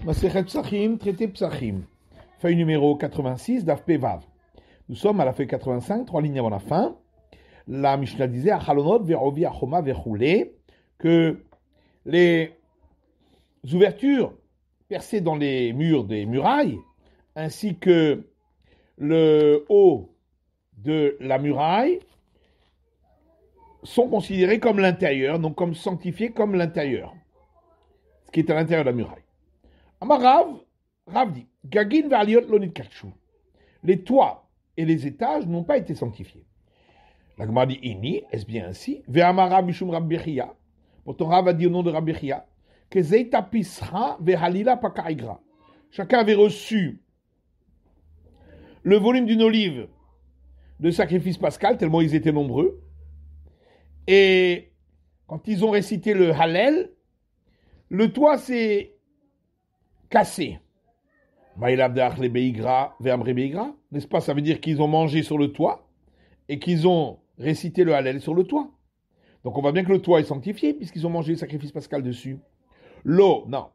Masechet Psachim, traité Psachim. Feuille numéro 86, Daf Pevav. Nous sommes à la feuille 85, 3 lignes avant la fin. La Mishnah disait, Achalonot, Verovi, Achoma, Vechoulé, que les ouvertures percées dans les murs des murailles, ainsi que le haut de la muraille, sont considérés comme l'intérieur, donc comme sanctifiés comme l'intérieur, ce qui est à l'intérieur de la muraille. Amarav, Rav dit, Gagin v'aliot lonit kachu. Les toits et les étages n'ont pas été sanctifiés. La Gemara dit, Ini, est-ce bien ainsi? Ve'amarav mishum Rabbi Chia. Pourtant, Rav a dit au nom de Rabbi Chia, que zeita pisra ve'halila pakaigra. Chacun avait reçu le volume d'une olive de sacrifice pascal, tellement ils étaient nombreux. Et quand ils ont récité le Hallel, le toit s'est cassé. N'est-ce pas? Ça veut dire qu'ils ont mangé sur le toit et qu'ils ont récité le Hallel sur le toit. Donc on voit bien que le toit est sanctifié puisqu'ils ont mangé le sacrifice pascal dessus. L'eau, non.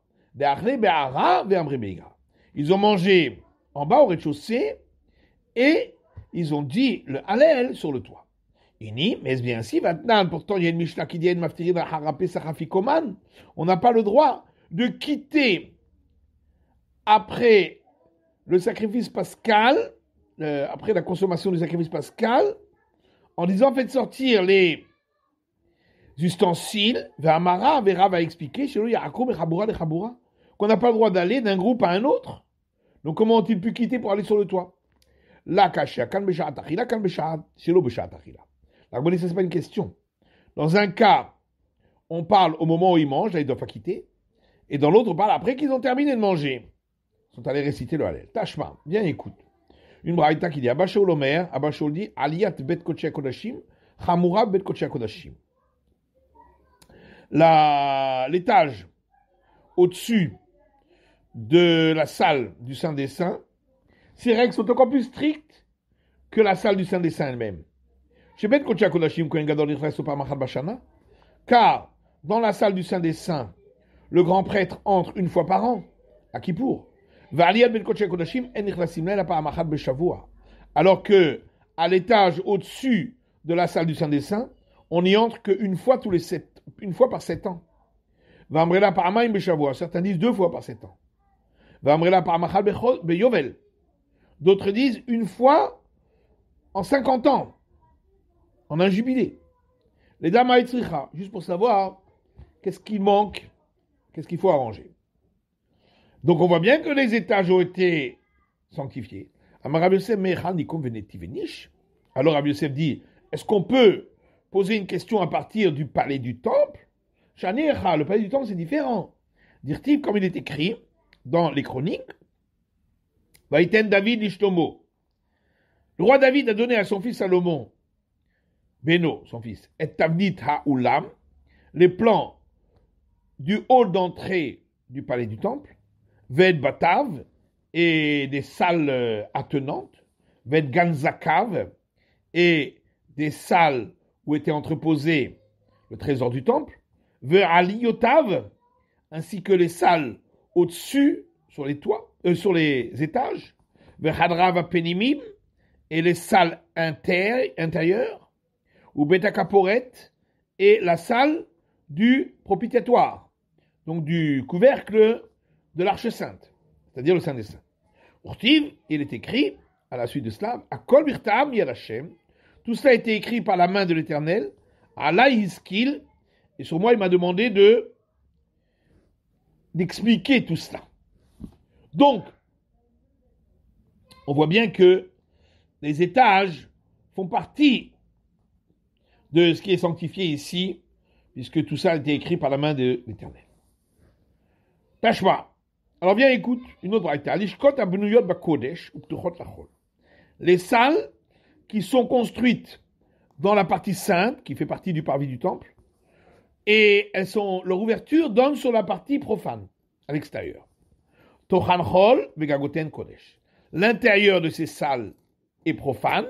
Ils ont mangé en bas au rez-de-chaussée et ils ont dit le Hallel sur le toit. Ini, mais est-ce bien ainsi? Maintenant, pourtant, il y a une Mishnah qui dit on n'a pas le droit de quitter après le sacrifice pascal, après la consommation du sacrifice pascal, en disant faites sortir les ustensiles, Ve'amara, Vera va expliquer, qu'on n'a pas le droit d'aller d'un groupe à un autre. Donc comment ont-ils pu quitter pour aller sur le toit? La kashia, kan beshat achila, kan beshat, shelo beshat achila. La Gemara dit, ça c'est pas une question. Dans un cas, on parle au moment où ils mangent, là ils doivent pas quitter, et dans l'autre, on parle après qu'ils ont terminé de manger. Ils sont allés réciter le Hallel. Tashma, bien écoute. Une braïta qui dit, Abashaul Omer, Abashaul dit, Aliyat bet kodesh kodashim, Chamura bet kodesh kodashim. L'étage au-dessus de la salle du Saint des Saints, ces règles sont encore plus strictes que la salle du Saint des Saints elle-même. Car dans la salle du Saint des Saints, le grand prêtre entre une fois par an, à Kippour. Alors que à l'étage au-dessus de la salle du Saint des Saints, on n'y entre qu'une fois une fois par 7 ans. Certains disent 2 fois par 7 ans. D'autres disent une fois en 50 ans, en un jubilé. Les dames à Etzricha, juste pour savoir qu'est-ce qui manque, qu'est-ce qu'il faut arranger. Donc on voit bien que les étages ont été sanctifiés. Alors Rabbi Yosef dit, est-ce qu'on peut poser une question à partir du palais du temple? Le palais du temple c'est différent. Dire-t-il, comme il est écrit dans les chroniques, Vaïten David Ishtomo. Le roi David a donné à son fils Salomon, Beno, son fils, et Tavnit Ha'ulam, les plans du hall d'entrée du palais du temple, Ved Batav, et des salles attenantes, Ved Ganzakav, et des salles où était entreposé le trésor du temple, Ve Aliyotav, ainsi que les salles au-dessus, sur les toits, sur les étages, Ve Hadrav Penimim, et les salles intérieures, ou Beta Kaporet, et la salle du propitiatoire, donc du couvercle de l'Arche Sainte, c'est-à-dire le Saint des Saints. Urtiv, il est écrit, à la suite de cela, à Kol Birtam Yad Hashem, tout cela a été écrit par la main de l'Éternel, à Laïskil, et sur moi il m'a demandé d'expliquer tout cela. Donc, on voit bien que les étages font partie de ce qui est sanctifié ici, puisque tout ça a été écrit par la main de l'Éternel. Tashma. Alors viens, écoute, une autre braïta. Les salles qui sont construites dans la partie sainte, qui fait partie du parvis du temple, et leur ouverture donne sur la partie profane, à l'extérieur. Tochanchol vegagoten kodesh. L'intérieur de ces salles est profane,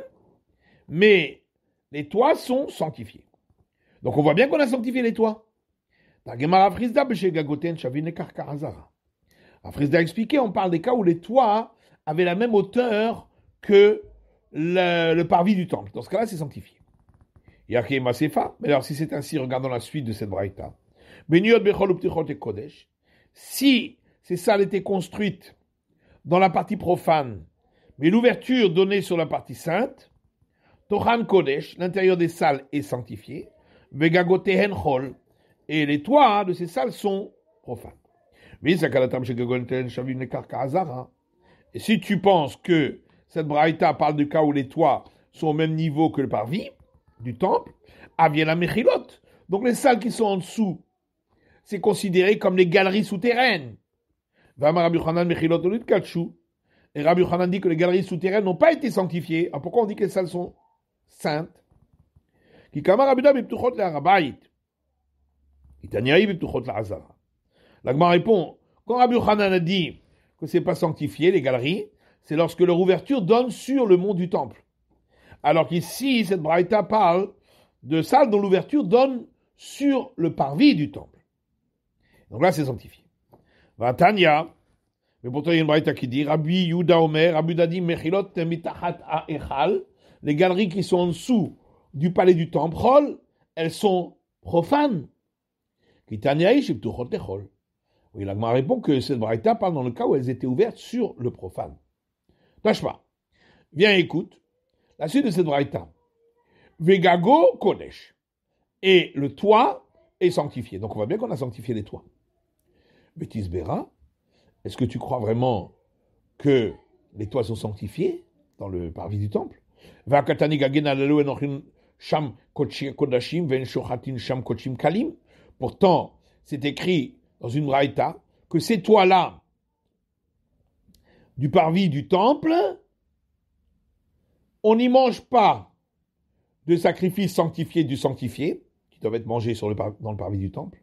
mais les toits sont sanctifiés. Donc on voit bien qu'on a sanctifié les toits. Frisda a expliqué, on parle des cas où les toits avaient la même hauteur que le parvis du temple. Dans ce cas-là, c'est sanctifié. Yaki Masefa. Mais alors, si c'est ainsi, regardons la suite de cette braïta. Beniot Bechol Uptichot et Kodesh. Si ces salles étaient construites dans la partie profane, mais l'ouverture donnée sur la partie sainte, Tochan Kodesh, l'intérieur des salles est sanctifié, Vegagotehen Chol, et les toits de ces salles sont profanes. Et si tu penses que cette braïta parle du cas où les toits sont au même niveau que le parvis du temple, vient la mechilot. Donc les salles qui sont en dessous, c'est considéré comme les galeries souterraines. Et Rabbi Yochanan dit que les galeries souterraines n'ont pas été sanctifiées. Alors pourquoi on dit que les salles sont saintes? L'Agma répond, quand Rabbi Yochanan a dit que ce n'est pas sanctifié, les galeries, c'est lorsque leur ouverture donne sur le mont du temple. Alors qu'ici, cette braïta parle de salles dont l'ouverture donne sur le parvis du temple. Donc là, c'est sanctifié. Vatania, mais pourtant il y a une braïta qui dit, Rabbi Yuda Omer, Rabbi Yuda dit, Mechilot mitachat ha'echal, les galeries qui sont en dessous du palais du temple, elles sont profanes. Kitaniaï, sheptuchot lechol. Oui, l'Agma répond que cette braïta parle dans le cas où elles étaient ouvertes sur le profane. Tâche pas. Viens, écoute. La suite de cette braïta. Vegago kodesh. Et le toit est sanctifié. Donc on voit bien qu'on a sanctifié les toits. Betisbera, est-ce que tu crois vraiment que les toits sont sanctifiés dans le parvis du temple? Pourtant, c'est écrit dans une braïta que ces toits-là du parvis du temple, on n'y mange pas de sacrifices sanctifiés du sanctifié, qui doivent être mangés dans le parvis du temple,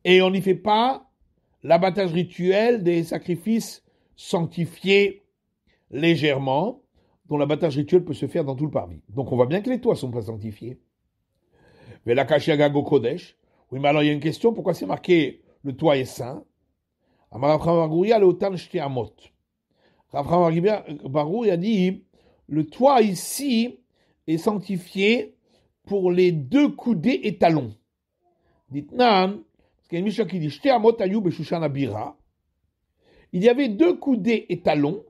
et on n'y fait pas l'abattage rituel des sacrifices sanctifiés légèrement, dont l'abattage rituel peut se faire dans tout le parvis. Donc on voit bien que les toits ne sont pas sanctifiés. Mais la Kashiagago Kodesh, oui, mais alors il y a une question, pourquoi c'est marqué le toit est saint? Rav Baroui a dit, le toit ici est sanctifié pour les 2 coudées et talons. Dites nan, parce qu'il y a une Mishnah qui dit, il y avait 2 coudées et talons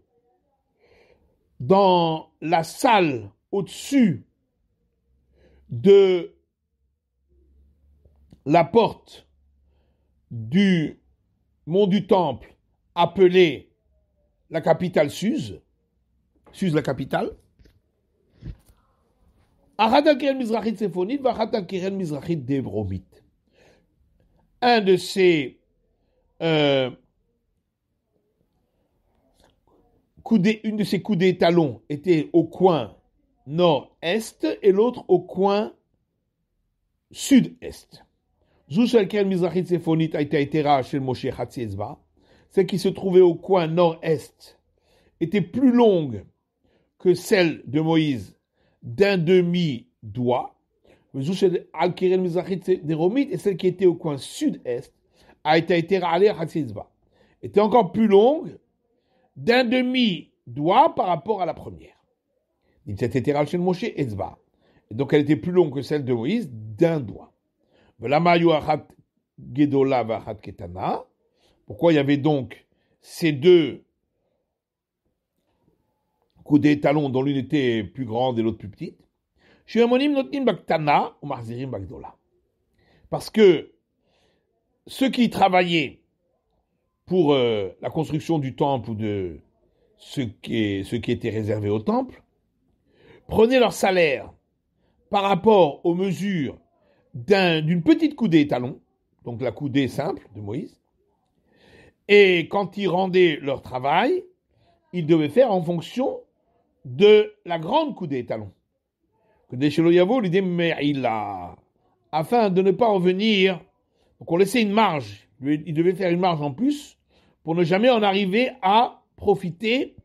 dans la salle au-dessus de la porte du mont du temple appelé la capitale Suse la capitale. Un de ces une de ces coudées talons était au coin nord-est et l'autre au coin sud-est. Celle qui se trouvait au coin nord-est était plus longue que celle de Moïse d'un demi-doigt. Et celle qui était au coin sud-est était encore plus longue d'un demi-doigt par rapport à la première. Et donc elle était plus longue que celle de Moïse d'un doigt. Pourquoi il y avait donc ces 2 coudées talons dont l'une était plus grande et l'autre plus petite? Parce que ceux qui travaillaient pour la construction du temple ou de ce qui était réservé au temple prenaient leur salaire par rapport aux mesures d'une petite coudée talon, donc la coudée simple de Moïse, et quand ils rendaient leur travail, ils devaient faire en fonction de la grande coudée talon. Afin de ne pas en venir, donc on laissait une marge, ils devaient faire une marge en plus pour ne jamais en arriver à profiter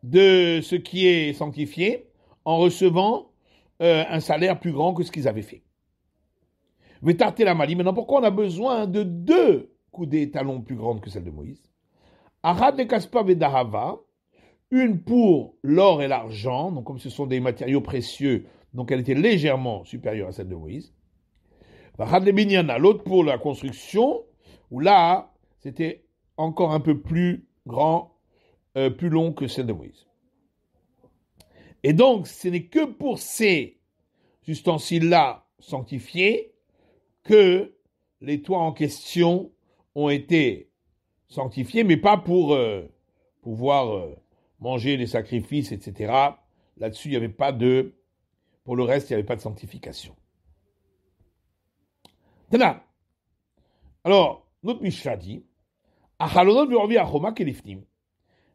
de ce qui est sanctifié en recevant un salaire plus grand que ce qu'ils avaient fait. Maintenant, pourquoi on a besoin de 2 coudées talons plus grandes que celles de Moïse? Achad le kaspa vedahava, une pour l'or et l'argent, donc comme ce sont des matériaux précieux, donc elle était légèrement supérieure à celle de Moïse. Achad le binyana, l'autre pour la construction, où là, c'était encore un peu plus grand, plus long que celle de Moïse. Et donc, ce n'est que pour ces ustensiles-là sanctifiés que les toits en question ont été sanctifiés, mais pas pour pouvoir manger les sacrifices, etc. Là-dessus, il n'y avait pas de... Pour le reste, il n'y avait pas de sanctification. Alors, notre Mishnah dit,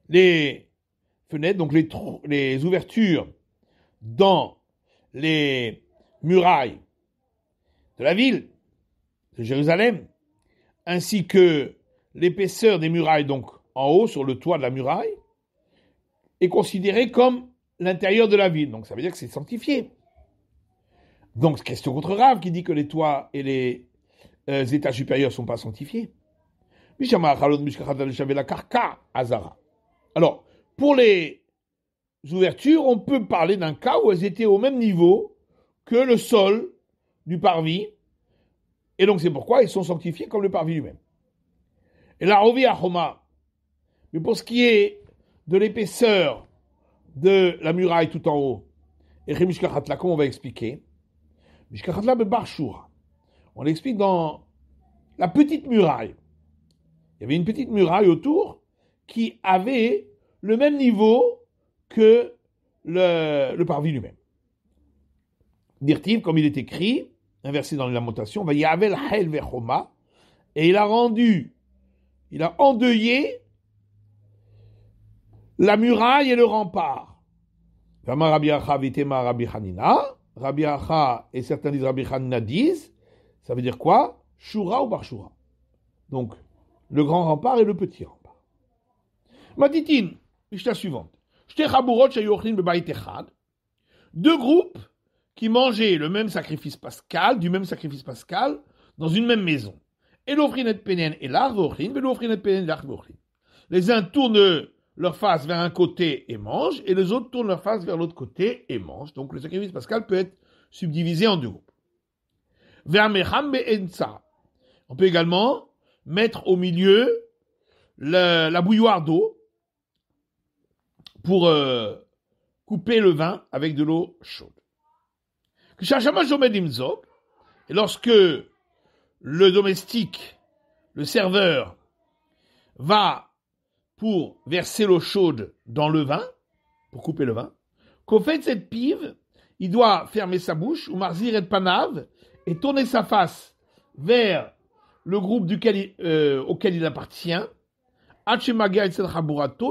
les fenêtres, donc les ouvertures dans les murailles de la ville de Jérusalem, ainsi que l'épaisseur des murailles, donc en haut, sur le toit de la muraille, est considérée comme l'intérieur de la ville. Donc ça veut dire que c'est sanctifié. Donc, question contre Rav qui dit que les toits et les étages supérieurs ne sont pas sanctifiés. Alors, pour les ouvertures, on peut parler d'un cas où elles étaient au même niveau que le sol du parvis, et donc c'est pourquoi ils sont sanctifiés comme le parvis lui-même. Et la Rovi Achoma, mais pour ce qui est de l'épaisseur de la muraille tout en haut, et Mishkachatla, comme on va expliquer, Mishkachatla Bebarshura, on l'explique dans la petite muraille. Il y avait une petite muraille autour qui avait le même niveau que le parvis lui-même. Dirtiv, comme il est écrit, inversé dans les lamentations, va Yavel Hel Vechoma, et il a endeuillé la muraille et le rempart. Rabbi Acha vitema Rabbi Hanina, Rabbi Acha et certains disent Rabbi Hanina disent, ça veut dire quoi? Shura ou Barshura. Donc, le grand rempart et le petit rempart. Matitin, Mishnah suivante. Deux groupes qui mangeaient le même sacrifice pascal, du même sacrifice pascal, dans une même maison. Les uns tournent leur face vers un côté et mangent, et les autres tournent leur face vers l'autre côté et mangent. Donc le sacrifice pascal peut être subdivisé en deux groupes. On peut également mettre au milieu la bouilloire d'eau pour couper le vin avec de l'eau chaude. Et lorsque le domestique, le serveur, va pour verser l'eau chaude dans le vin, pour couper le vin, qu'au fait de cette pive, il doit fermer sa bouche, ou marzir et panav, et tourner sa face vers le groupe auquel il appartient, et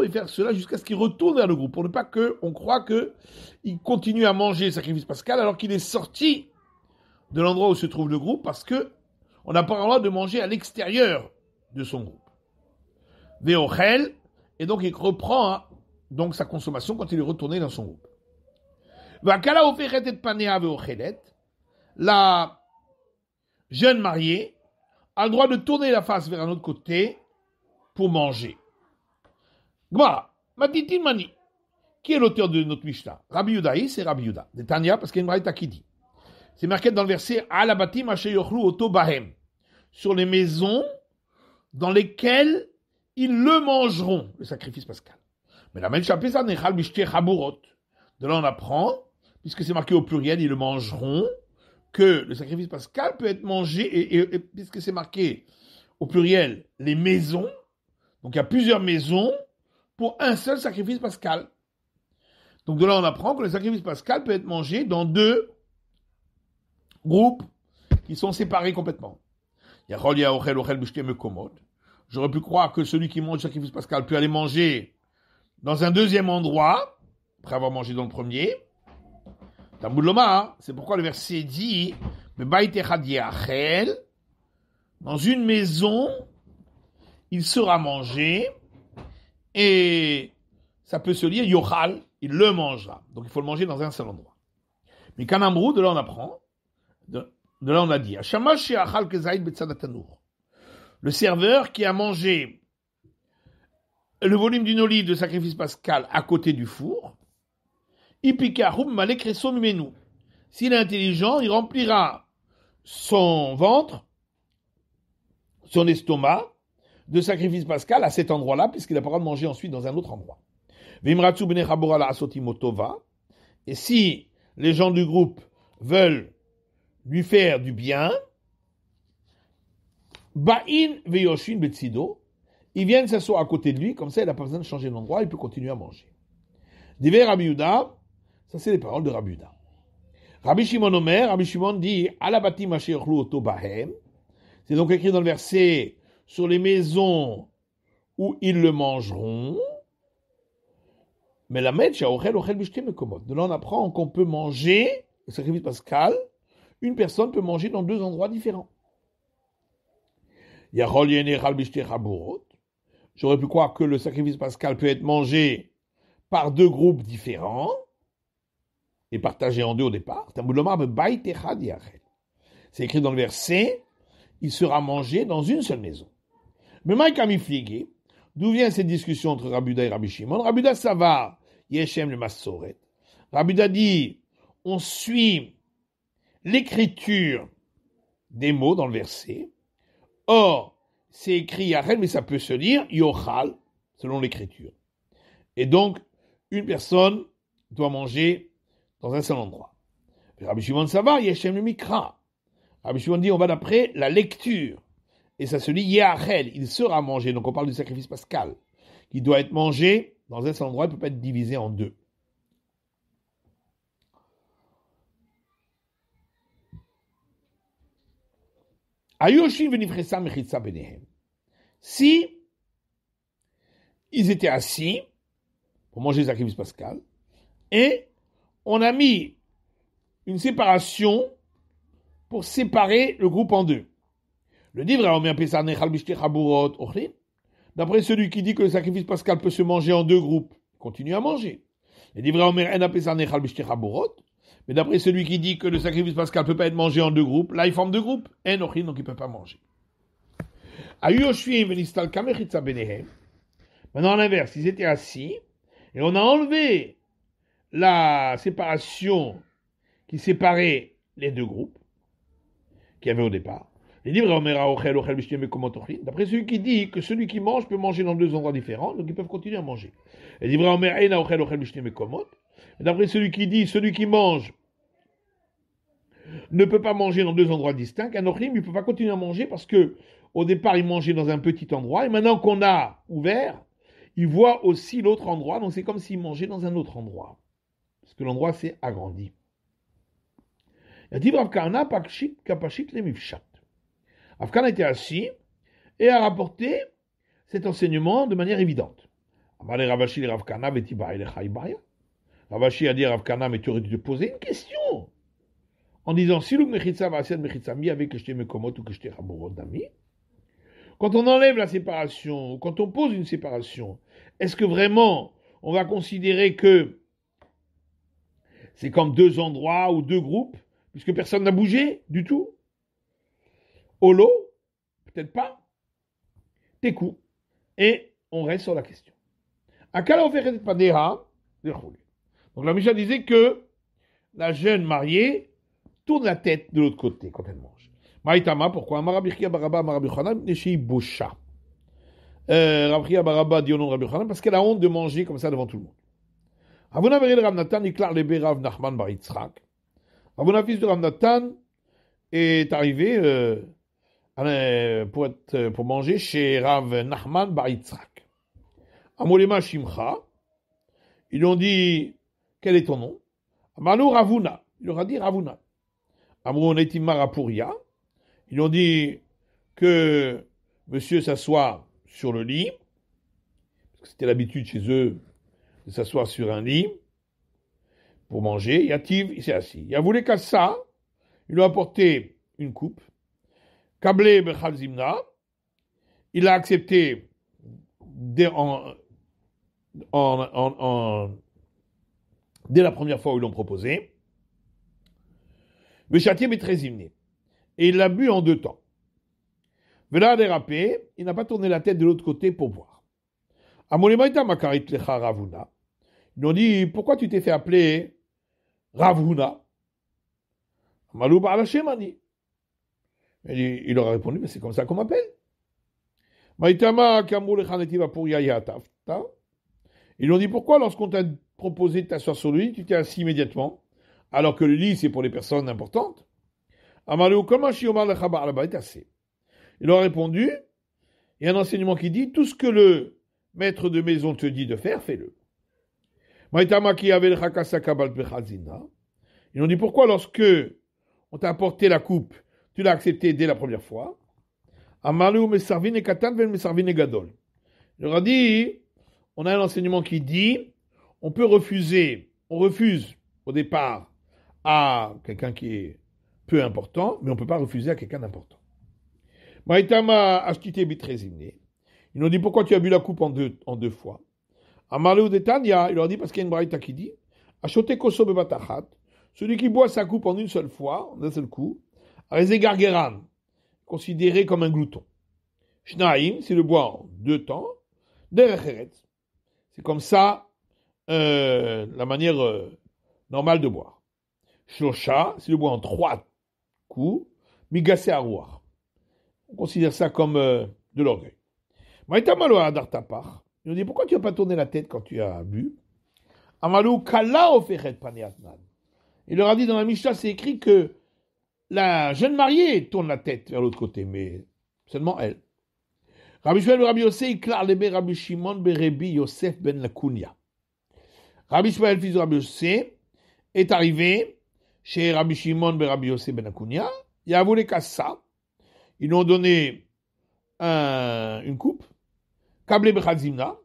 faire cela jusqu'à ce qu'il retourne vers le groupe, pour ne pas qu'on croie qu'il continue à manger le sacrifice pascal alors qu'il est sorti de l'endroit où se trouve le groupe, parce que on n'a pas le droit de manger à l'extérieur de son groupe. Veochel, et donc il reprend donc sa consommation quand il est retourné dans son groupe. La jeune mariée a le droit de tourner la face vers un autre côté pour manger. Voilà, Matitin Mani. Qui est l'auteur de notre Mishnah? Rabbi Yudaï, c'est Rabbi Yuda. De Tanya, parce qu'il y a une braïta qui dit. C'est marqué dans le verset Alabatim asher yochlu oto bahem, sur les maisons dans lesquelles ils le mangeront, le sacrifice pascal. Mais la même chapesa nechal bishte chaburot. De là on apprend, puisque c'est marqué au pluriel, ils le mangeront, que le sacrifice pascal peut être mangé, et puisque c'est marqué au pluriel, les maisons, donc il y a plusieurs maisons pour un seul sacrifice pascal. Donc de là on apprend que le sacrifice pascal peut être mangé dans deux groupes qui sont séparés complètement. J'aurais pu croire que celui qui mange le sacrifice pascal peut aller manger dans un deuxième endroit, après avoir mangé dans le premier. C'est pourquoi le verset dit dans une maison, il sera mangé, et ça peut se lire yochal, il le mangera. Donc il faut le manger dans un seul endroit. Mais Kanambrou, de là on apprend, de là on a dit, le serveur qui a mangé le volume d'une olive de sacrifice pascal à côté du four. S'il est intelligent, il remplira son ventre, son estomac, de sacrifice pascal à cet endroit-là, puisqu'il n'a pas le droit de manger ensuite dans un autre endroit. Et si les gens du groupe veulent lui faire du bien, Ba'in veyoshin betsido, ils viennent s'asseoir à côté de lui, comme ça il n'a pas besoin de changer d'endroit, il peut continuer à manger. Diver Rabbi Yehuda, ça c'est les paroles de Rabbi Yehuda. Rabbi Shimon Omer, Rabbi Shimon dit, Alabatim asher yochlu oto bahem, c'est donc écrit dans le verset, sur les maisons où ils le mangeront, mais la metcha ochel ochel bishte mekomot. De là on apprend qu'on peut manger, le sacrifice pascal, une personne peut manger dans deux endroits différents. J'aurais pu croire que le sacrifice pascal peut être mangé par deux groupes différents et partagé en deux au départ. C'est écrit dans le verset, il sera mangé dans une seule maison. Mais d'où vient cette discussion entre Rabbi Yehuda et Rabbi Shimon? Rabbi Yehuda, ça va, Yeshem le Masoret. Rabbi Yehuda dit, on suit l'écriture des mots dans le verset. Or, c'est écrit Yachel, mais ça peut se lire Yochal, selon l'écriture. Et donc, une personne doit manger dans un seul endroit. Rabbi Shimon, ça va, Yeshem le Mikra. Rabbi Shimon dit, on va d'après la lecture. Et ça se lit Yachel, il sera mangé. Donc on parle du sacrifice pascal, qui doit être mangé dans un seul endroit, il ne peut pas être divisé en deux. Si ils étaient assis pour manger le sacrifice pascal, et on a mis une séparation pour séparer le groupe en deux. Le livre d'après celui qui dit que le sacrifice pascal peut se manger en deux groupes, continue à manger. Le livre mais d'après celui qui dit que le sacrifice pascal ne peut pas être mangé en deux groupes, là il forme deux groupes, donc il ne peut pas manger. Maintenant, à l'inverse, ils étaient assis, et on a enlevé la séparation qui séparait les deux groupes, qu'il y avait au départ. D'après celui qui dit que celui qui mange peut manger dans deux endroits différents, donc ils peuvent continuer à manger. D'après celui qui dit celui qui mange ne peut pas manger dans deux endroits distincts, un ochlim, il ne peut pas continuer à manger parce que au départ, il mangeait dans un petit endroit, et maintenant qu'on a ouvert, il voit aussi l'autre endroit, donc c'est comme s'il mangeait dans un autre endroit, parce que l'endroit s'est agrandi. Rav Kahana était assis et a rapporté cet enseignement de manière évidente. Ravashi a dit à Rav Kahana, mais tu aurais dû te poser une question en disant Siluk mechitza v'asiyat mechitza mi avec que je t'ai mekomot ou que je t'ai raborot d'ami. Quand on enlève la séparation, ou quand on pose une séparation, est-ce que vraiment on va considérer que c'est comme deux endroits ou deux groupes, puisque personne n'a bougé du tout? Holo, peut-être pas. Tekou. Et on reste sur la question. Akala oferet padeha, donc la Mishnah disait que la jeune mariée tourne la tête de l'autre côté quand elle mange. Maïtama, pourquoi? Marabichia baraba marabichana neshei bosha. Rabichia baraba dit au nom de Rabbi Yochanan parce qu'elle a honte de manger comme ça devant tout le monde. Ravuna veril Rav Natan iklar lebe Rav Nachman bar Yitzchak. Ravuna, fils de Rav Natan, est arrivé pour manger chez Rav Nachman bar Yitzchak. Amolema Shimcha, ils lui ont dit, quel est ton nom? Amalou Ravuna, il leur a dit Ravuna. Amrou Netim Marapuria, ils lui ont dit que monsieur s'assoit sur le lit, parce que c'était l'habitude chez eux de s'asseoir sur un lit pour manger. Yativ, il s'est assis. Yavoulé Kassa, il lui a apporté une coupe. Kablé Bechal Zimna, il a accepté dès la première fois où ils l'ont proposé. Veshatim est très zimné. Et il l'a bu en deux temps. Vela a dérapé, il n'a pas tourné la tête de l'autre côté pour boire. Amolemaita makarit lecha Ravuna. Ils lui ont dit, pourquoi tu t'es fait appeler Ravuna? Amalou Baal Hashemani. Il leur a répondu, mais c'est comme ça qu'on m'appelle. Maïtama kamru lecha netiva puria yatafta. Ils lui ont dit, pourquoi lorsqu'on t'a proposé de t'asseoir sur le lit, tu t'es assis immédiatement, alors que le lit, c'est pour les personnes importantes? Amalou kama shiomar lecha ba'al bayit aseh. Il leur a répondu, il y a un enseignement qui dit, tout ce que le maître de maison te dit de faire, fais-le. Maïtama ki avait lecha kasaka bal bechazina. Ils ont dit, pourquoi lorsque on t'a apporté la coupe, tu l'as accepté dès la première fois? Amalou mesarvin et katan ven mesarvin et gadol. Il leur a dit, on a un enseignement qui dit, on refuse au départ à quelqu'un qui est peu important, mais on ne peut pas refuser à quelqu'un d'important. Maïtama ashtite bitrezimne. Ils ont dit, pourquoi tu as bu la coupe en deux fois? Amalou de Tanya, il leur a dit, parce qu'il y a une braïta qui dit, achote koso bebatachat, celui qui boit sa coupe en une seule fois, en un seul coup, arezé gargeran, considéré comme un glouton. Shnaim, c'est le boit en 2 temps, derecheret. C'est comme ça, la manière normale de boire. Shlosha, c'est le boit en 3 coups, migasé arouar. On considère ça comme de l'orgueil. Maïtamalo adartapar. Ils ont dit, pourquoi tu n'as pas tourné la tête quand tu as bu? Amalou kala oferet paneatnan. Il leur a dit dans la Mishnah, c'est écrit que la jeune mariée tourne la tête vers l'autre côté, mais seulement elle. Rabbi Shmuel Rabbi Yossé, iklar lebe Rabbi Shimon berebi Yosef ben Lakunia. Rabbi Shmuel, fils de Rabbi Yossé, est arrivé chez Rabbi Shimon ben Rabbi Yossé ben Lakunia. Il a voulu kassa. Ils lui ont donné une coupe. Kablé bechazimna.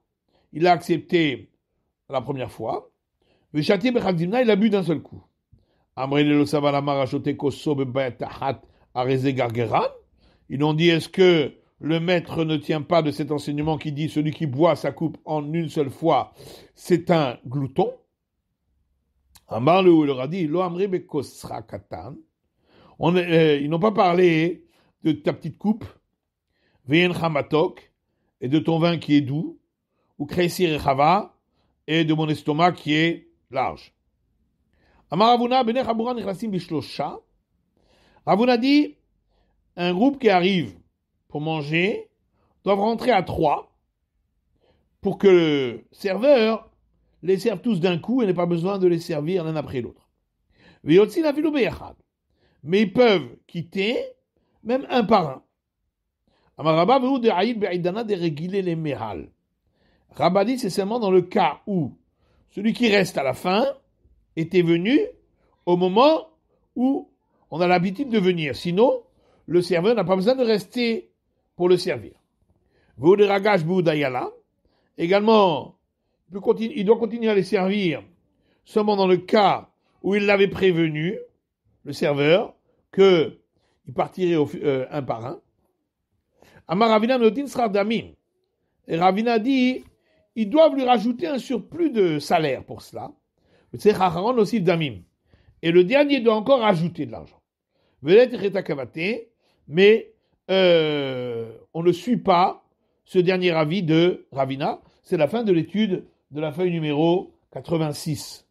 Il a accepté la première fois. Veshati bechazimna, il a bu d'un seul coup. Amrele lo savalama rachote koso bebayatahat areze gargeran. Ils ont dit, est-ce que le maître ne tient pas de cet enseignement qui dit celui qui boit sa coupe en une seule fois, c'est un glouton? Amar il leur a dit, lo amri bekosra katan. Ils n'ont pas parlé de ta petite coupe, veyen chamatok, et de ton vin qui est doux, ou kreisir et chava, et de mon estomac qui est large. Amar Ravuna bene chabura nechlasim bishlosha. Ravuna dit, un groupe qui arrive pour manger doivent rentrer à 3 pour que le serveur les serve tous d'un coup et n'ait pas besoin de les servir l'un après l'autre. Mais ils peuvent quitter même un par un. Rabba dit, c'est seulement dans le cas où celui qui reste à la fin était venu au moment où on a l'habitude de venir. Sinon, le serveur n'a pas besoin de rester pour le servir. Également, il doit continuer à les servir seulement dans le cas où il l'avait prévenu, le serveur, qu'il partirait un par un. Amar Ravina Notin Srar Damim. Et Ravina dit, ils doivent lui rajouter un surplus de salaire pour cela. C'est Chacharon aussi Damim. Et le dernier doit encore rajouter de l'argent. Mais on ne suit pas ce dernier avis de Ravina. C'est la fin de l'étude de la feuille numéro 86.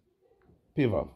Pevav.